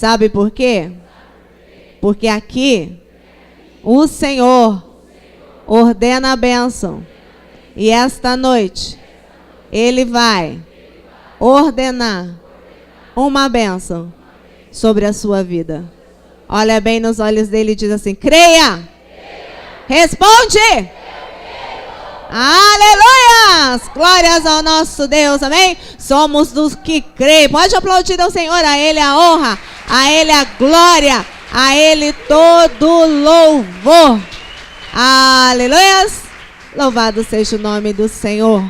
Sabe por quê? Porque aqui o Senhor ordena a bênção. E esta noite Ele vai ordenar uma bênção sobre a sua vida. Olha bem nos olhos dele e diz assim: creia! Responde! Aleluias! Glórias ao nosso Deus, amém? Somos dos que creem. Pode aplaudir ao Senhor, a Ele a honra, a Ele a glória, a Ele todo louvor. Aleluias! Louvado seja o nome do Senhor.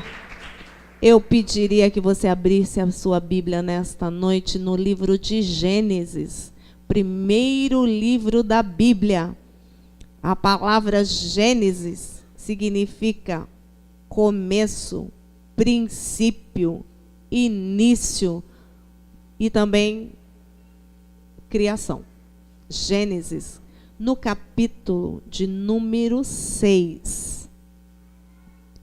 Eu pediria que você abrisse a sua Bíblia nesta noite no livro de Gênesis, primeiro livro da Bíblia. A palavra Gênesis significa começo, princípio, início e também criação. Gênesis, no capítulo de número 6.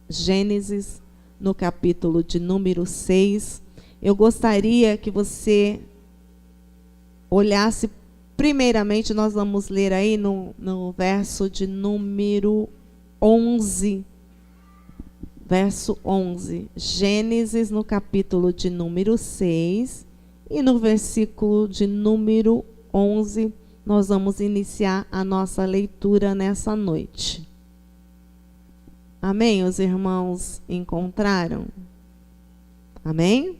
Gênesis, no capítulo de número 6. Eu gostaria que você olhasse, primeiramente, nós vamos ler aí no verso de número 11. Verso 11. Gênesis, no capítulo de número 6. E no versículo de número 11, nós vamos iniciar a nossa leitura nessa noite. Amém? Os irmãos encontraram? Amém?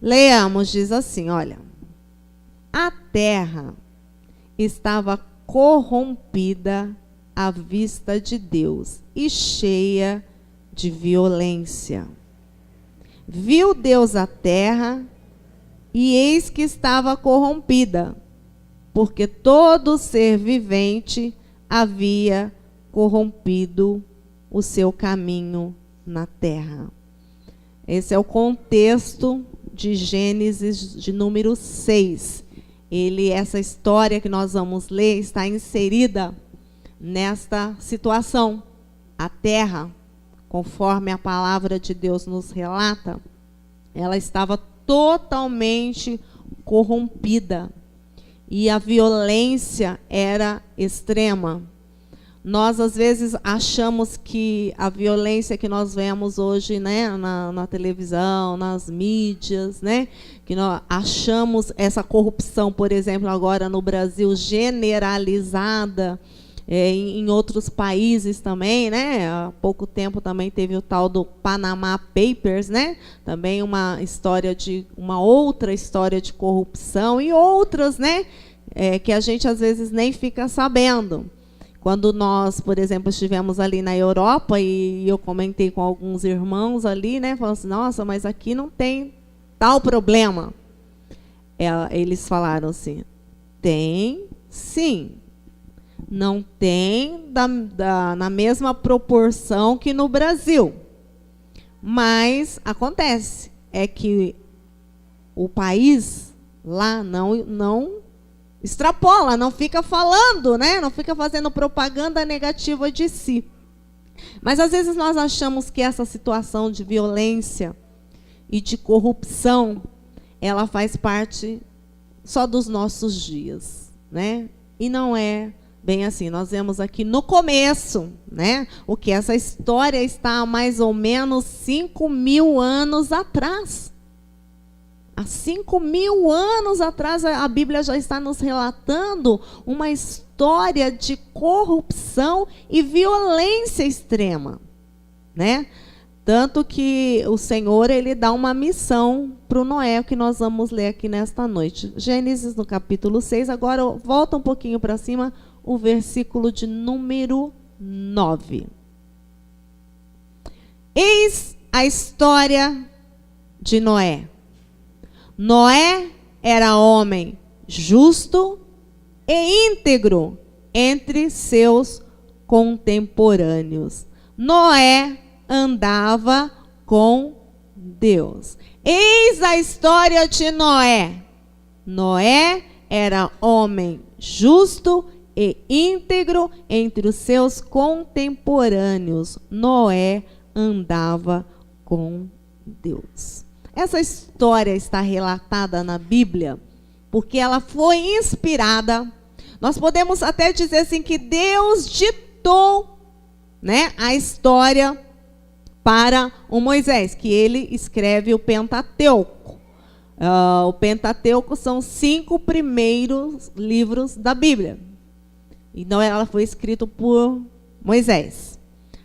Leamos, diz assim, olha. A terra estava corrompida à vista de Deus e cheia de violência. Viu Deus a terra e eis que estava corrompida, porque todo ser vivente havia corrompido o seu caminho na terra. Esse é o contexto de Gênesis de número 6. Essa história que nós vamos ler está inserida nesta situação. A terra, conforme a palavra de Deus nos relata, ela estava totalmente corrompida e a violência era extrema. Nós, às vezes, achamos que a violência que nós vemos hoje, né, na televisão, nas mídias, né, que nós achamos essa corrupção, por exemplo, agora no Brasil, generalizada, em outros países também, né? Há pouco tempo também teve o tal do Panama Papers, né? Também uma outra história de corrupção e outras, né? Que a gente, às vezes, nem fica sabendo. Quando nós, por exemplo, estivemos ali na Europa e eu comentei com alguns irmãos ali, né, falando assim, nossa, mas aqui não tem tal problema. Eles falaram assim, tem sim, não tem na mesma proporção que no Brasil. Mas acontece, é que o país lá não extrapola, não fica falando, né? Não fica fazendo propaganda negativa de si. Mas às vezes nós achamos que essa situação de violência e de corrupção, ela faz parte só dos nossos dias, né? E não é bem assim. Nós vemos aqui no começo, né? O que essa história está há mais ou menos 5.000 anos atrás. Há 5.000 anos atrás, a Bíblia já está nos relatando uma história de corrupção e violência extrema, né? Tanto que o Senhor, ele dá uma missão para o Noé, que nós vamos ler aqui nesta noite. Gênesis, no capítulo 6, agora volta um pouquinho para cima, o versículo de número 9. Eis a história de Noé. Noé era homem justo e íntegro entre seus contemporâneos. Noé andava com Deus. Eis a história de Noé. Noé era homem justo e íntegro entre os seus contemporâneos. Noé andava com Deus. Essa história está relatada na Bíblia porque ela foi inspirada. Nós podemos até dizer assim que Deus ditou, né, a história para o Moisés, que ele escreve o Pentateuco. O Pentateuco são 5 primeiros livros da Bíblia. Então ela foi escrita por Moisés.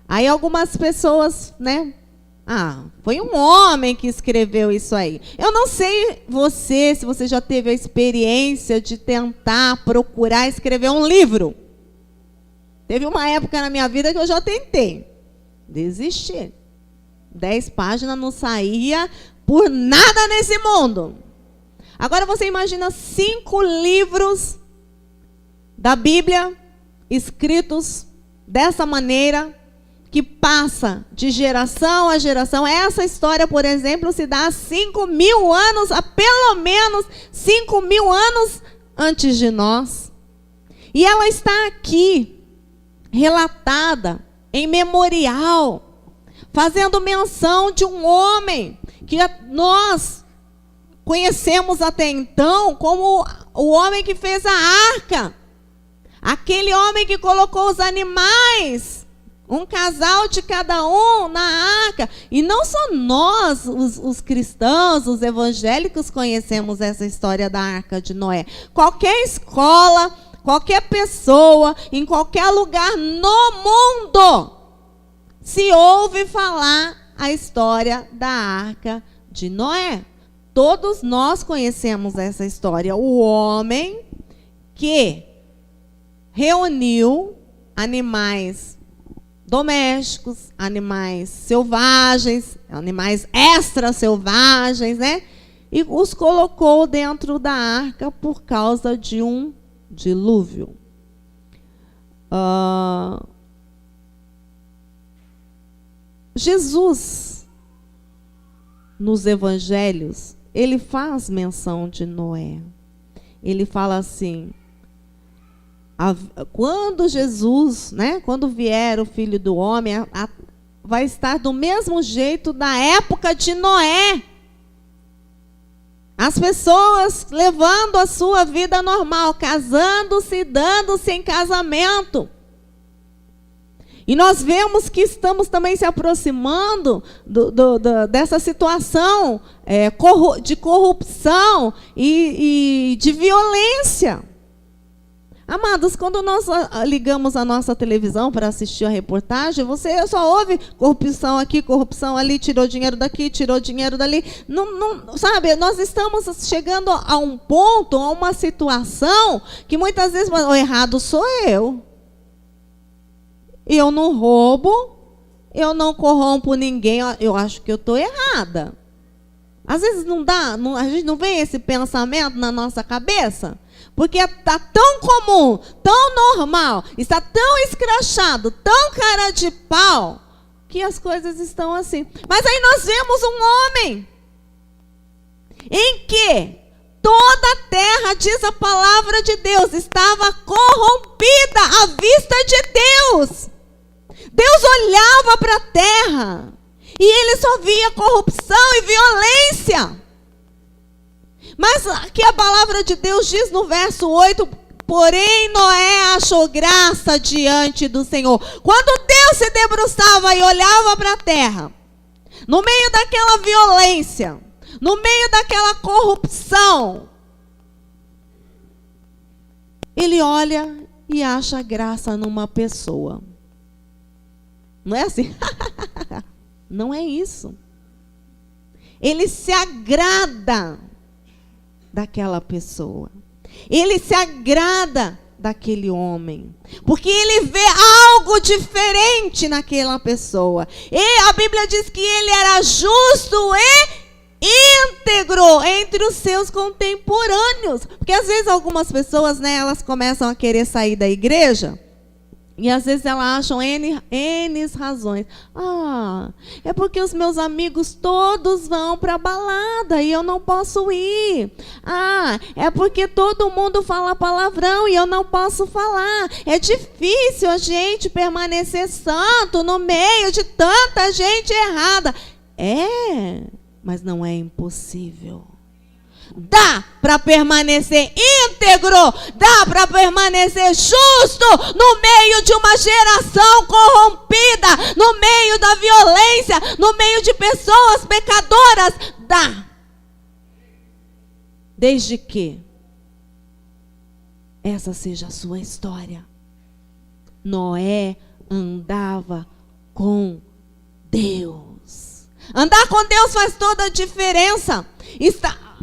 Aí algumas pessoas, né? Foi um homem que escreveu isso aí. Eu não sei se você já teve a experiência de tentar procurar escrever um livro. Teve uma época na minha vida que eu já tentei. Desisti. 10 páginas não saía por nada nesse mundo. Agora você imagina 5 livros da Bíblia escritos dessa maneira, que passa de geração a geração. Essa história, por exemplo, se dá há 5.000 anos, há pelo menos 5.000 anos antes de nós. E ela está aqui, relatada, em memorial, fazendo menção de um homem que nós conhecemos até então como o homem que fez a arca. Aquele homem que colocou os animais, um casal de cada um na arca. E não só nós, os cristãos, os evangélicos, conhecemos essa história da arca de Noé. Qualquer escola, qualquer pessoa, em qualquer lugar no mundo, se ouve falar a história da arca de Noé. Todos nós conhecemos essa história. O homem que reuniu animais domésticos, animais selvagens, animais extra-selvagens, né? E os colocou dentro da arca por causa de um dilúvio. Jesus, nos evangelhos, ele faz menção de Noé. Ele fala assim: quando Jesus, né, quando vier o Filho do Homem, vai estar do mesmo jeito da época de Noé. As pessoas levando a sua vida normal, casando-se, dando-se em casamento. E nós vemos que estamos também se aproximando dessa situação de corrupção e de violência. Amados, quando nós ligamos a nossa televisão para assistir a reportagem, você só ouve corrupção aqui, corrupção ali, tirou dinheiro daqui, tirou dinheiro dali. Não, sabe, nós estamos chegando a um ponto, a uma situação, que muitas vezes o errado sou eu. Eu não roubo, eu não corrompo ninguém, eu acho que eu estou errada. Às vezes a gente não vê esse pensamento na nossa cabeça. Porque está tão comum, tão normal, está tão escrachado, tão cara de pau, que as coisas estão assim. Mas aí nós vemos um homem em que toda a terra, diz a palavra de Deus, estava corrompida à vista de Deus. Deus olhava para a terra e ele só via corrupção e violência. Mas aqui a palavra de Deus diz no verso 8, porém Noé achou graça diante do Senhor. Quando Deus se debruçava e olhava para a terra, no meio daquela violência, no meio daquela corrupção, ele olha e acha graça numa pessoa. Não é assim? Não é isso. Ele se agrada daquela pessoa. Ele se agrada daquele homem, porque ele vê algo diferente naquela pessoa. E a Bíblia diz que ele era justo e íntegro entre os seus contemporâneos. Porque às vezes algumas pessoas, né, elas começam a querer sair da igreja. E às vezes elas acham N razões. É porque os meus amigos todos vão para a balada e eu não posso ir. É porque todo mundo fala palavrão e eu não posso falar. É difícil a gente permanecer santo no meio de tanta gente errada. Mas não é impossível. Dá para permanecer íntegro, dá para permanecer justo no meio de uma geração corrompida, no meio da violência, no meio de pessoas pecadoras. Dá. Desde que essa seja a sua história. Noé andava com Deus. Andar com Deus faz toda a diferença.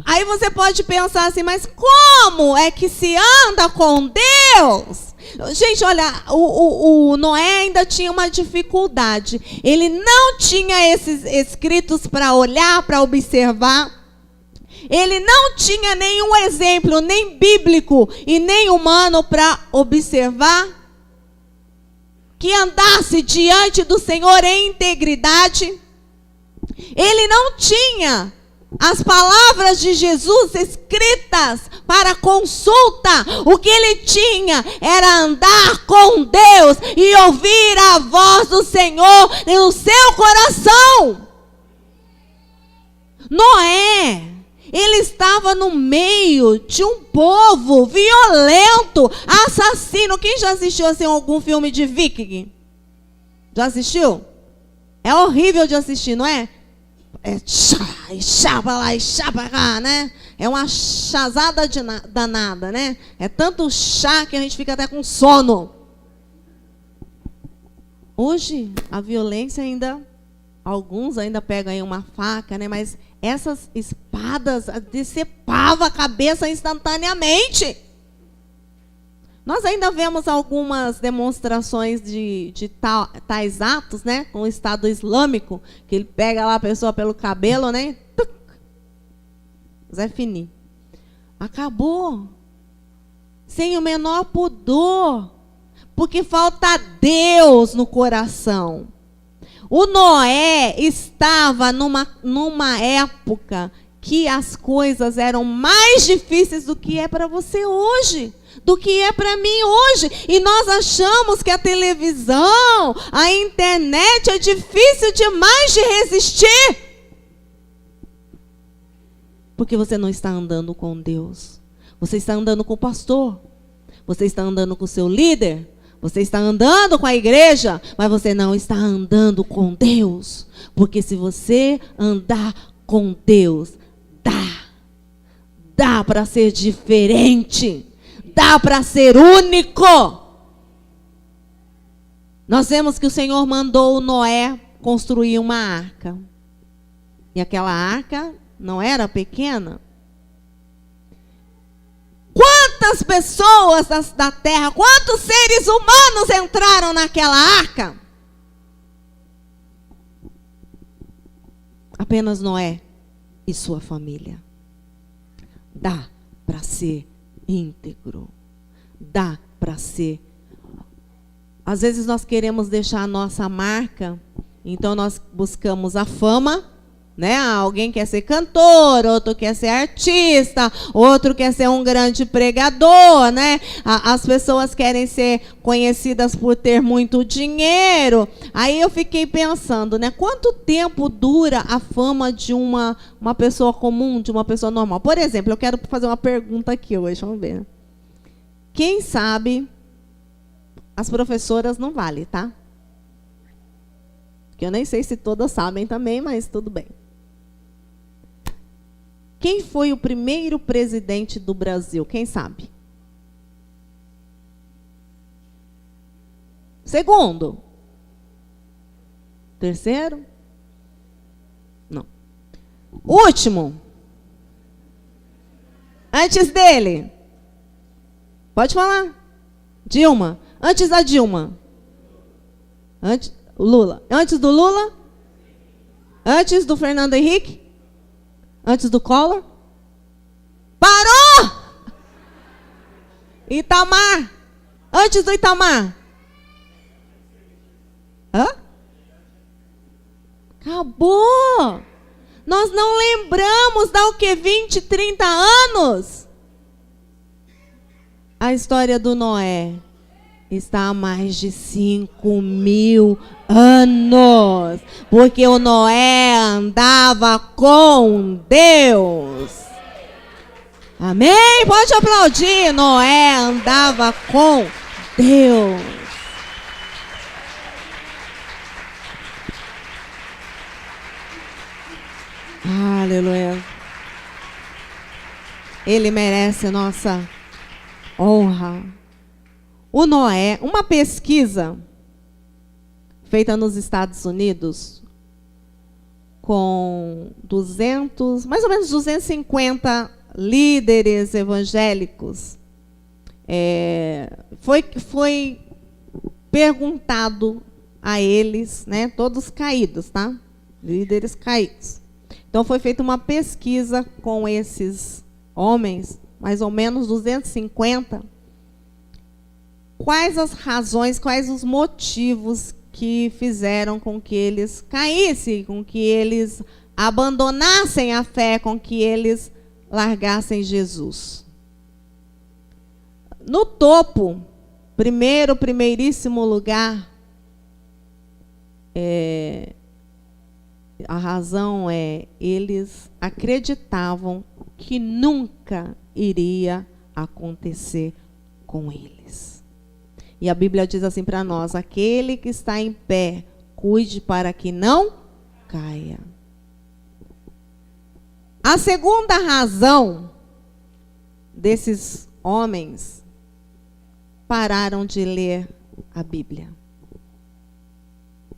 Aí você pode pensar assim, mas como é que se anda com Deus? Gente, olha, o Noé ainda tinha uma dificuldade. Ele não tinha esses escritos para olhar, para observar. Ele não tinha nenhum exemplo, nem bíblico e nem humano para observar. Que andasse diante do Senhor em integridade. Ele não tinha as palavras de Jesus escritas para consulta. O que ele tinha era andar com Deus e ouvir a voz do Senhor no seu coração. Noé, ele estava no meio de um povo violento, assassino. Quem já assistiu assim algum filme de Viking? Já assistiu? É horrível de assistir, não é? É chá pra lá e chá pra cá, né? É uma chazada danada, né? É tanto chá que a gente fica até com sono. Hoje, a violência ainda... Alguns ainda pegam aí uma faca, né? Mas essas espadas decepavam a cabeça instantaneamente. Nós ainda vemos algumas demonstrações de tais atos, né? Com o Estado Islâmico, que ele pega lá a pessoa pelo cabelo, né? Zé Fini. Acabou. Sem o menor pudor. Porque falta Deus no coração. O Noé estava numa época que as coisas eram mais difíceis do que é para você hoje, do que é para mim hoje. E nós achamos que a televisão, a internet é difícil demais de resistir. Porque você não está andando com Deus. Você está andando com o pastor. Você está andando com o seu líder. Você está andando com a igreja, mas você não está andando com Deus. Porque se você andar com Deus, dá para ser diferente. Dá para ser único. Nós vemos que o Senhor mandou Noé construir uma arca. E aquela arca não era pequena. Quantas pessoas da terra, quantos seres humanos entraram naquela arca? Apenas Noé e sua família. Dá para ser íntegro. Dá para ser. Às vezes nós queremos deixar a nossa marca, então nós buscamos a fama, né? Alguém quer ser cantor, outro quer ser artista, outro quer ser um grande pregador, né? As pessoas querem ser conhecidas por ter muito dinheiro. Aí eu fiquei pensando, né? Quanto tempo dura a fama de uma pessoa comum, de uma pessoa normal? Por exemplo, eu quero fazer uma pergunta aqui hoje, vamos ver. Quem sabe, as professoras não valem, tá? Que eu nem sei se todas sabem também, mas tudo bem. Quem foi o primeiro presidente do Brasil? Quem sabe? Segundo? Terceiro? Não. Último? Antes dele? Pode falar. Dilma. Antes da Dilma? Lula. Antes do Lula? Antes do Fernando Henrique? Antes do Collor? Parou! Itamar. Antes do Itamar? Hã? Acabou. Nós não lembramos da o que? 20, 30 anos? A história do Noé está há mais de 5.000 anos. Porque o Noé andava com Deus. Amém? Pode aplaudir. Noé andava com Deus. Aleluia. Ele merece nossa honra. O Noé, uma pesquisa feita nos Estados Unidos com mais ou menos 250 líderes evangélicos, foi perguntado a eles, né, todos caídos, tá? Líderes caídos. Então foi feita uma pesquisa com esses homens, mais ou menos 250. Quais as razões, quais os motivos que fizeram com que eles caíssem, com que eles abandonassem a fé, com que eles largassem Jesus? No topo, primeiríssimo lugar, a razão é, eles acreditavam que nunca iria acontecer com eles. E a Bíblia diz assim para nós: aquele que está em pé, cuide para que não caia. A segunda razão desses homens pararam de ler a Bíblia.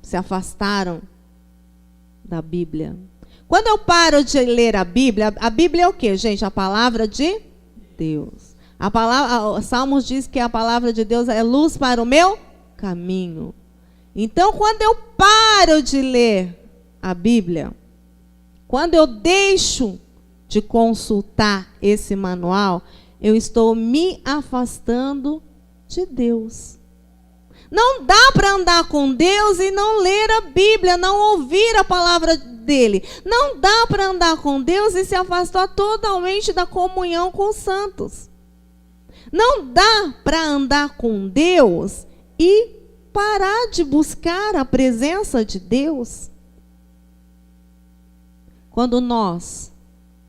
Se afastaram da Bíblia. Quando eu paro de ler a Bíblia é o quê, gente? A palavra de Deus. A palavra, Salmos diz que a palavra de Deus é luz para o meu caminho. Então, quando eu paro de ler a Bíblia, quando eu deixo de consultar esse manual, eu estou me afastando de Deus. Não dá para andar com Deus e não ler a Bíblia, não ouvir a palavra dele. Não dá para andar com Deus e se afastar totalmente da comunhão com os santos. Não dá para andar com Deus e parar de buscar a presença de Deus. Quando nós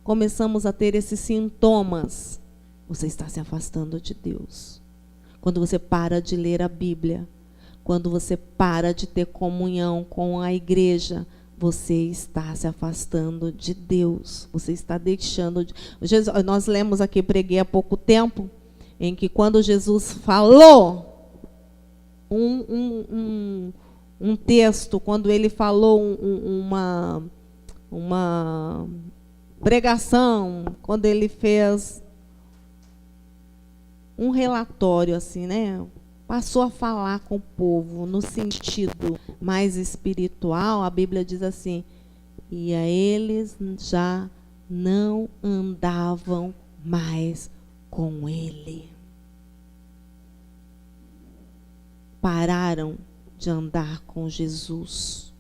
começamos a ter esses sintomas, você está se afastando de Deus. Quando você para de ler a Bíblia, quando você para de ter comunhão com a igreja, você está se afastando de Deus. Você está deixando de... Nós lemos aqui, preguei há pouco tempo, em que quando Jesus falou um texto, quando ele falou uma pregação, quando ele fez um relatório assim, né? Passou a falar com o povo no sentido mais espiritual, a Bíblia diz assim: e a eles já não andavam mais com ele. Pararam de andar com Jesus.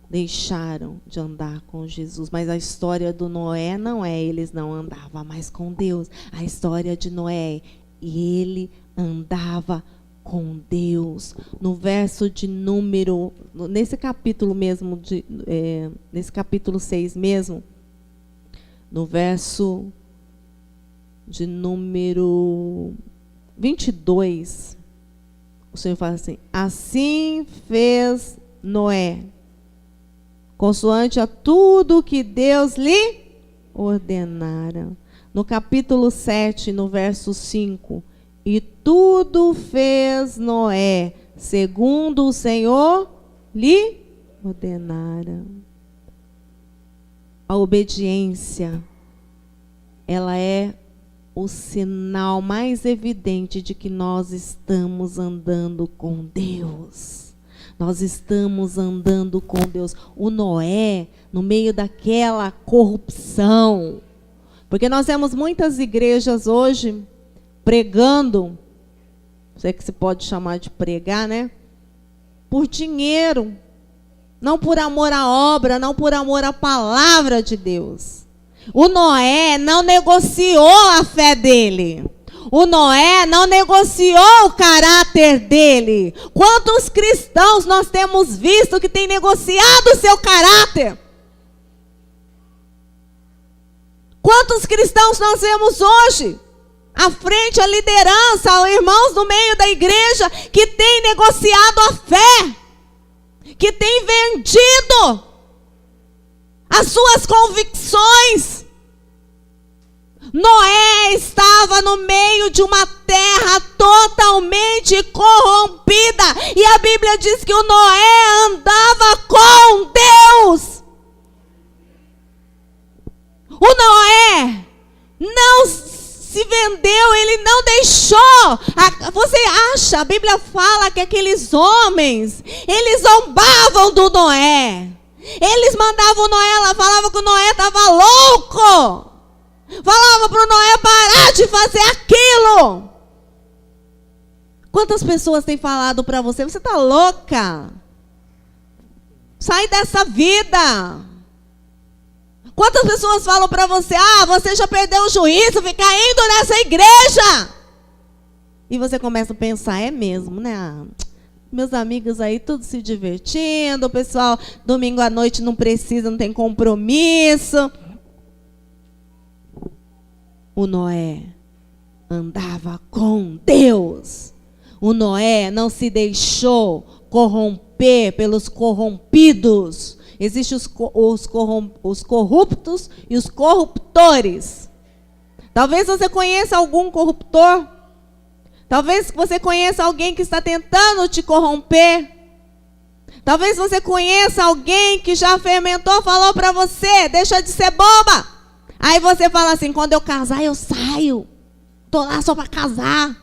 Deixaram de andar com Jesus. Mas a história do Noé não é eles não andavam mais com Deus. A história de Noé, e ele andava com Deus. No verso de número, nesse capítulo mesmo, nesse capítulo 6 mesmo, no verso de número 22, o Senhor fala assim: assim fez Noé, consoante a tudo que Deus lhe ordenara. No capítulo 7, no verso 5, e tudo fez Noé, segundo o Senhor lhe ordenara. A obediência, ela é o sinal mais evidente de que nós estamos andando com Deus. Nós estamos andando com Deus. O Noé, no meio daquela corrupção, porque nós temos muitas igrejas hoje pregando, sei que se pode chamar de pregar, né? Por dinheiro, não por amor à obra, não por amor à palavra de Deus. O Noé não negociou a fé dele. O Noé não negociou o caráter dele. Quantos cristãos nós temos visto que têm negociado o seu caráter? Quantos cristãos nós vemos hoje? À frente, a liderança, irmãos no meio da igreja, que tem negociado a fé, que tem vendido as suas convicções. Noé estava no meio de uma terra totalmente corrompida. E a Bíblia diz que o Noé andava com Deus. O Noé não se vendeu, ele não deixou. Você acha, a Bíblia fala que aqueles homens, eles zombavam do Noé. Eles mandavam o Noé lá, falavam que o Noé estava louco. Falava para o Noé parar de fazer aquilo. Quantas pessoas têm falado para você, você está louca? Sai dessa vida. Quantas pessoas falam para você, você já perdeu o juízo, fica indo nessa igreja. E você começa a pensar, é mesmo, né? Meus amigos aí, tudo se divertindo, o pessoal, domingo à noite não precisa, não tem compromisso. O Noé andava com Deus. O Noé não se deixou corromper pelos corrompidos. Existem os corruptos e os corruptores. Talvez você conheça algum corruptor. Talvez você conheça alguém que está tentando te corromper. Talvez você conheça alguém que já fermentou, falou para você, deixa de ser boba. Aí você fala assim, quando eu casar eu saio. Estou lá só para casar.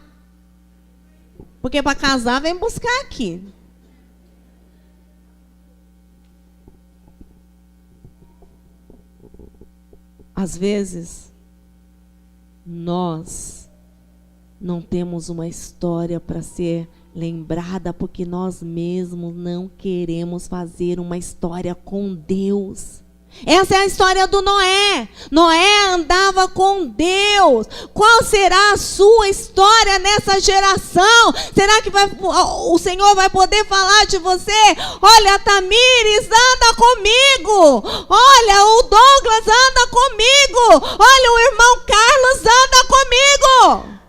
Porque para casar vem buscar aqui. Às vezes, nós não temos uma história para ser lembrada porque nós mesmos não queremos fazer uma história com Deus. Essa é a história do Noé. Noé andava com Deus. Qual será a sua história nessa geração? Será que o Senhor vai poder falar de você? Olha, a Tamires anda comigo. Olha, o Douglas anda comigo. Olha, o irmão Carlos anda comigo.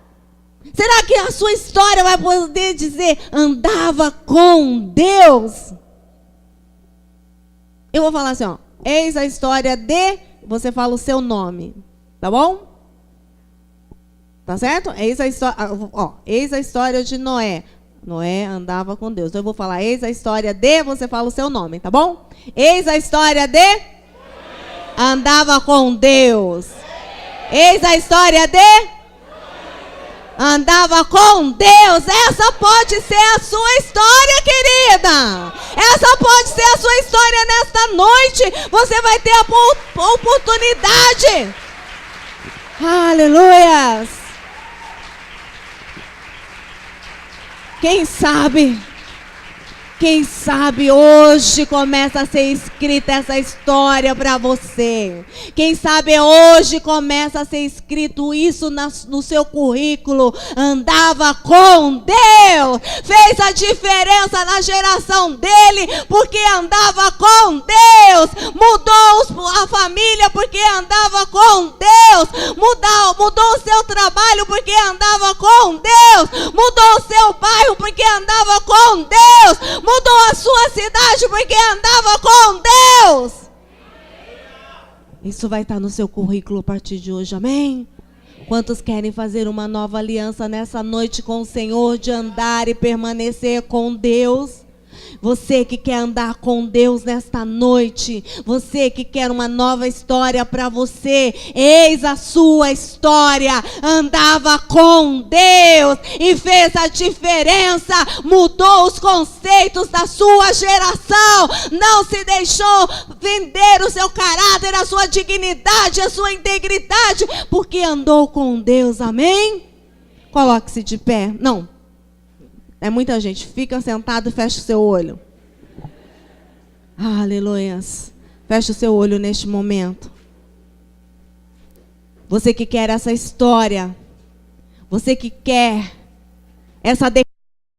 Será que a sua história vai poder dizer, andava com Deus? Eu vou falar assim, eis a história de... Você fala o seu nome, tá bom? Tá certo? Eis a história de Noé. Noé andava com Deus. Então eu vou falar, eis a história de... Você fala o seu nome, tá bom? Eis a história de... Andava com Deus. Eis a história de... Andava com Deus. Essa pode ser a sua história, querida. Essa pode ser a sua história nesta noite. Você vai ter a oportunidade. Aleluias. Quem sabe hoje começa a ser escrita essa história para você. Quem sabe hoje começa a ser escrito isso no seu currículo. Andava com Deus. Fez a diferença na geração dele porque andava com Deus. Mudou a família porque andava com Deus. Mudou o seu trabalho porque andava com Deus. Mudou o seu bairro porque andava com Deus. Mudou a sua cidade porque andava com Deus. Isso vai estar no seu currículo a partir de hoje, amém? Quantos querem fazer uma nova aliança nessa noite com o Senhor, de andar e permanecer com Deus? Você que quer andar com Deus nesta noite, você que quer uma nova história para você, eis a sua história. Andava com Deus e fez a diferença, mudou os conceitos da sua geração, não se deixou vender o seu caráter, a sua dignidade, a sua integridade, porque andou com Deus, amém? Coloque-se de pé. Não. É muita gente. Fica sentado e fecha o seu olho. Aleluias. Fecha o seu olho neste momento. Você que quer essa história. Você que quer essa declaração.